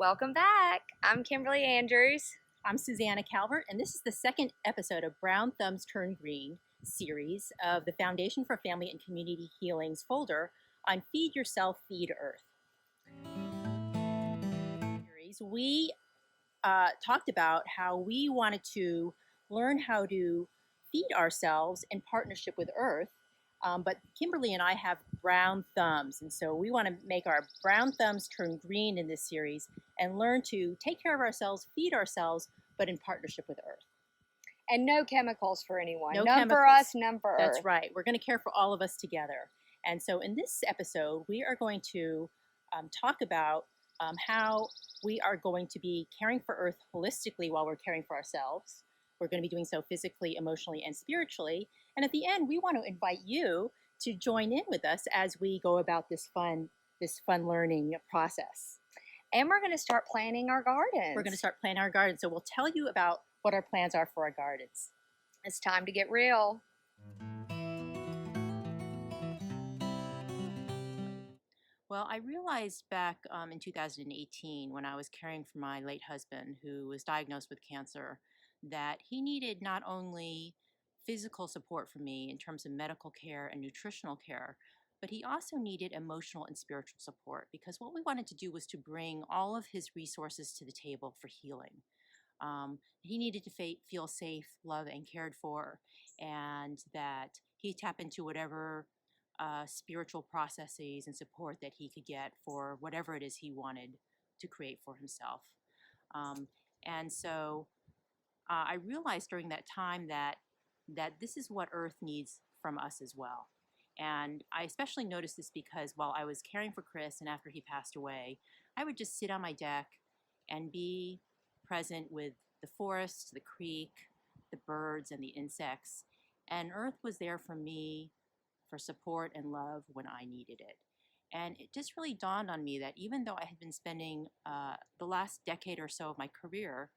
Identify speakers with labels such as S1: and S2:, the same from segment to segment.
S1: Welcome back. I'm Kimberly Andrews.
S2: I'm Susanna Calvert, and this is the second episode of Brown Thumbs Turn Green series of the Foundation for Family and Community Healing's folder on Feed Yourself, Feed Earth. We talked about how we wanted to learn how to feed ourselves in partnership with Earth, but Kimberly and I have brown thumbs, and so we want to make our brown thumbs turn green in this series and learn to take care of ourselves, feed ourselves, but in partnership with Earth.
S1: And no chemicals for anyone.
S2: No
S1: none
S2: chemicals.
S1: For us, none for Earth.
S2: That's right. We're going to care for all of us together. And so in this episode, we are going to talk about how we are going to be caring for Earth holistically while we're caring for ourselves. We're going to be doing so physically, emotionally, and spiritually. And at the end, we want to invite you to join in with us as we go about this fun learning process.
S1: And we're going to start planting our gardens.
S2: We're going to start planting our gardens. So we'll tell you about what our plans are for our gardens.
S1: It's time to get real.
S2: Well, I realized back in 2018 when I was caring for my late husband who was diagnosed with cancer that he needed not only physical support from me in terms of medical care and nutritional care, but he also needed emotional and spiritual support because what we wanted to do was to bring all of his resources to the table for healing. He needed to feel safe, loved, and cared for, and that he tap into whatever spiritual processes and support that he could get for whatever it is he wanted to create for himself. And so I realized during that time that this is what Earth needs from us as well. And I especially noticed this because while I was caring for Chris and after he passed away, I would just sit on my deck and be present with the forest, the creek, the birds, and the insects. And Earth was there for me for support and love when I needed it. And it just really dawned on me that even though I had been spending the last decade or so of my career,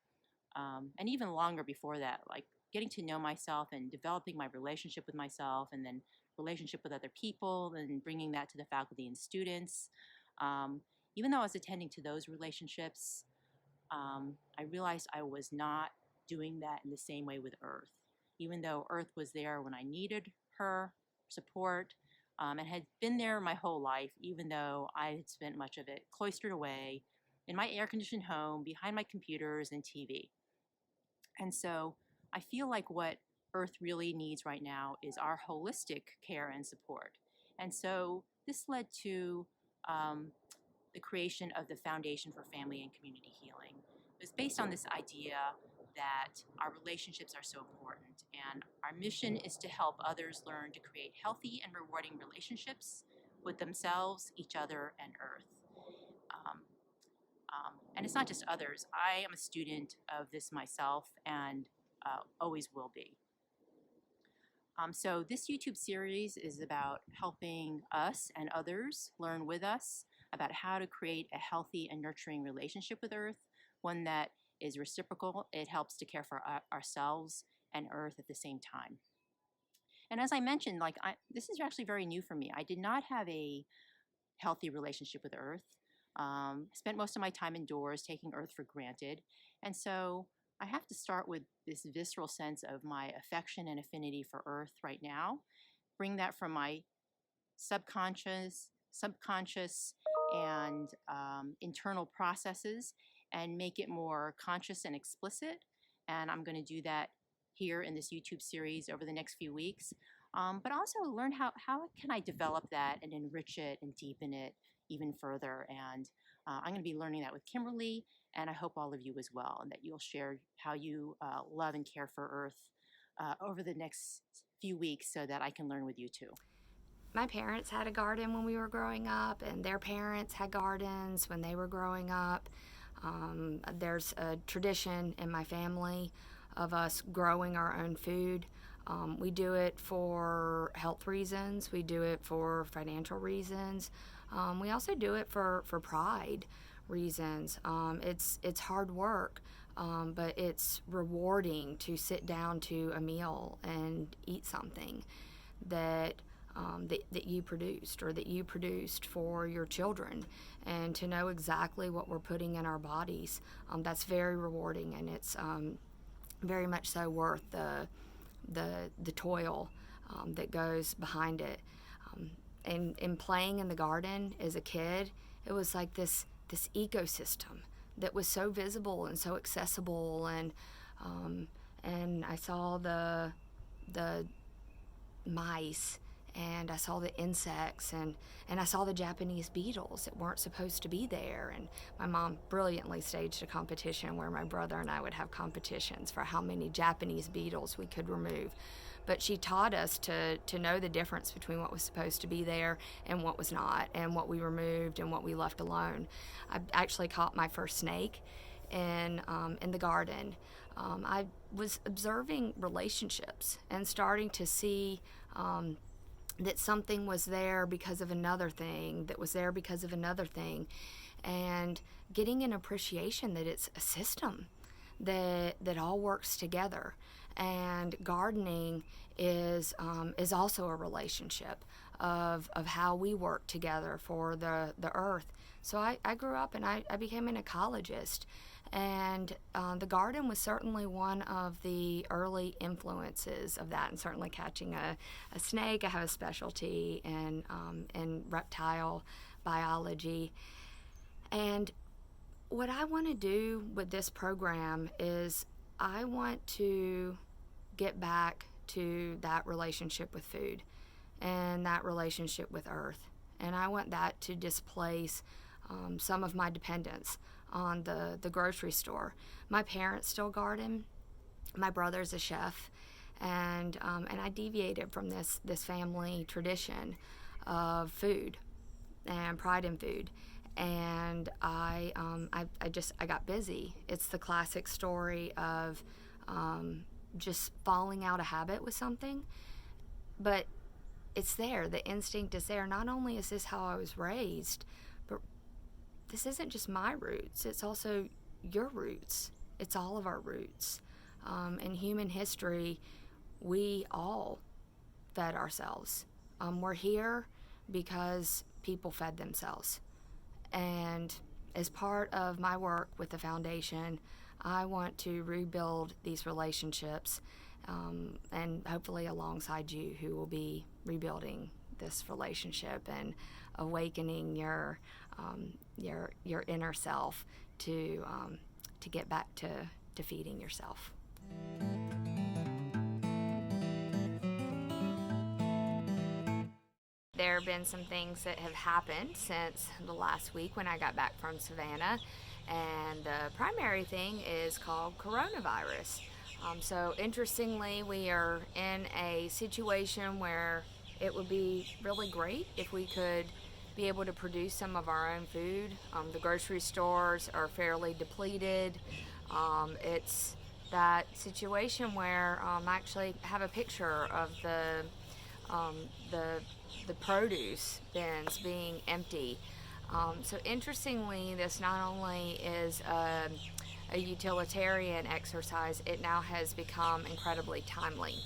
S2: and even longer before that, like getting to know myself and developing my relationship with myself and then relationship with other people and bringing that to the faculty and students. Even though I was attending to those relationships, I realized I was not doing that in the same way with Earth. Even though Earth was there when I needed her support and had been there my whole life, even though I had spent much of it cloistered away in my air-conditioned home behind my computers and TV. And so I feel like what Earth really needs right now is our holistic care and support. And so this led to the creation of the Foundation for Family and Community Healing. It was based on this idea that our relationships are so important, and our mission is to help others learn to create healthy and rewarding relationships with themselves, each other, and Earth. And it's not just others. I am a student of this myself and always will be. So this YouTube series is about helping us and others learn with us about how to create a healthy and nurturing relationship with Earth, one that is reciprocal. It helps to care for ourselves and Earth at the same time. And as I mentioned, this is actually very new for me. I did not have a healthy relationship with Earth. I spent most of my time indoors, taking Earth for granted. And so I have to start with this visceral sense of my affection and affinity for Earth right now, bring that from my subconscious, and internal processes and make it more conscious and explicit. And I'm going to do that here in this YouTube series over the next few weeks. But also learn how can I develop that and enrich it and deepen it even further. And I'm going to be learning that with Kimberly, and I hope all of you as well, and that you'll share how you love and care for Earth over the next few weeks so that I can learn with you too.
S3: My parents had a garden when we were growing up, and their parents had gardens when they were growing up. There's a tradition in my family of us growing our own food. We do it for health reasons. We do it for financial reasons. We also do it for pride reasons. It's hard work, but it's rewarding to sit down to a meal and eat something that that you produced or that you produced for your children, and to know exactly what we're putting in our bodies. That's very rewarding, and it's very much so worth the toil that goes behind it. And playing in the garden as a kid, it was like this ecosystem that was so visible and so accessible, and I saw the mice, and I saw the insects, and I saw the Japanese beetles that weren't supposed to be there. And my mom brilliantly staged a competition where my brother and I would have competitions for how many Japanese beetles we could remove. But she taught us to know the difference between what was supposed to be there and what was not, and what we removed and what we left alone. I actually caught my first snake in the garden. I was observing relationships and starting to see that something was there because of another thing, that was there because of another thing, and getting an appreciation that it's a system that all works together. And gardening is also a relationship of how we work together for the earth. So I grew up and I became an ecologist, and the garden was certainly one of the early influences of that, and certainly catching a snake. I have a specialty in reptile biology. And what I want to do with this program is I want to get back to that relationship with food and that relationship with earth. And I want that to displace some of my dependence on the grocery store. My parents still garden. My brother's a chef, and I deviated from this family tradition of food and pride in food. And I got busy. It's the classic story of just falling out of habit with something, but it's there. The instinct is there. Not only is this how I was raised, but this isn't just my roots. It's also your roots. It's all of our roots. In human history, we all fed ourselves. We're here because people fed themselves. And as part of my work with the foundation, I want to rebuild these relationships, and hopefully alongside you, who will be rebuilding this relationship and awakening your inner self to get back to feeding yourself. There have been some things that have happened since the last week when I got back from Savannah, and the primary thing is called coronavirus. So interestingly, we are in a situation where it would be really great if we could be able to produce some of our own food. The grocery stores are fairly depleted. It's that situation where I actually have a picture of the produce bins being empty. So interestingly, this not only is a utilitarian exercise, it now has become incredibly timely.